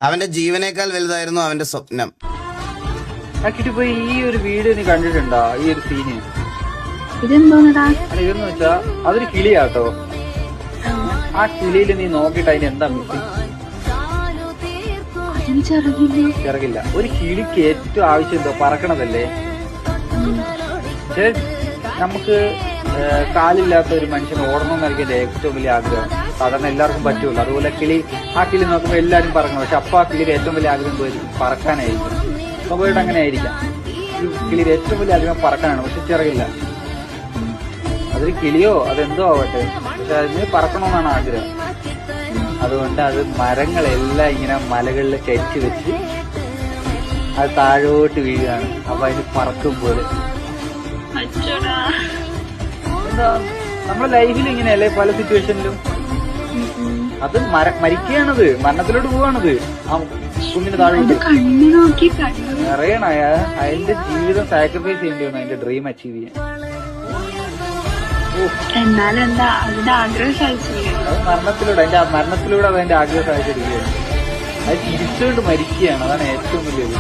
അവന്റെ ജീവനേക്കാൾ വലുതായിരുന്നു അവന്റെ സ്വപ്നം. ഇപ്പൊ ഈ ഒരു വീഡിയോ നീ കണ്ടിട്ടുണ്ടോ? ഈ ഒരു സീന് ഇതെന്തോന്നടാ? ഇതെന്ന് വെച്ചാ അതൊരു കിളിയാട്ടോ. ആ കിളിയിൽ നീ നോക്കിട്ട് അതിന് എന്താ മിസ്സിങ്? ചിറകില്ല. ഒരു കിളിക്ക് ഏറ്റവും ആവശ്യം എന്തോ പറക്കണതല്ലേ. പക്ഷെ നമുക്ക് കാലില്ലാത്ത ഒരു മനുഷ്യന് ഓടണം എന്നറിയില്ല ഏറ്റവും വലിയ ആഗ്രഹം. സാധാരണ എല്ലാവർക്കും പറ്റുള്ളൂ. അതുപോലെ ആ കിളി നോക്കുമ്പോൾ എല്ലാവരും പറക്കണം. പക്ഷെ അപ്പൊ ആ കിളിയുടെ ഏറ്റവും വലിയ ആഗ്രഹം പറക്കാനായിരിക്കും. സ്വാഭാവികമായിട്ട് അങ്ങനെ ആയിരിക്കാം. ഈ കിളിയുടെ ഏറ്റവും വലിയ ആഗ്രഹം പറക്കാനാണ്. പക്ഷെ ചിറകില്ല. അതൊരു കിളിയോ അതെന്തോ ആവട്ടെ, പക്ഷെ അതിന് പറക്കണമെന്നാണ് ആഗ്രഹം. അതുകൊണ്ട് അത് മരങ്ങളെല്ലാം ഇങ്ങനെ മലകളിൽ കരിച്ചു വെച്ച് അത് താഴോട്ട് വീഴുകയാണ്. അപ്പൊ അതിന് പറക്കുമ്പോൾ എന്താ നമ്മുടെ ലൈഫിൽ ഇങ്ങനെയല്ലേ പല സിറ്റുവേഷനിലും. അത് മരിക്കുകയാണത്, മരണത്തിലോട്ട് പോവാണത്. ആ കുഞ്ഞിന് താഴോട്ട് അറിയണ അതിന്റെ ജീവിതം സാക്രിഫൈസ് ചെയ്യേണ്ടി വന്നു അതിന്റെ ഡ്രീം അച്ചീവ് ചെയ്യാൻ. അത് മരണത്തിലൂടെ അതിന്റെ ആഗ്രഹം സാധിച്ചിരിക്കുകയാണ്. അത് തിരിച്ചുകൊണ്ട് മരിക്കുകയാണ്. അതാണ് ഏറ്റവും വലിയത്.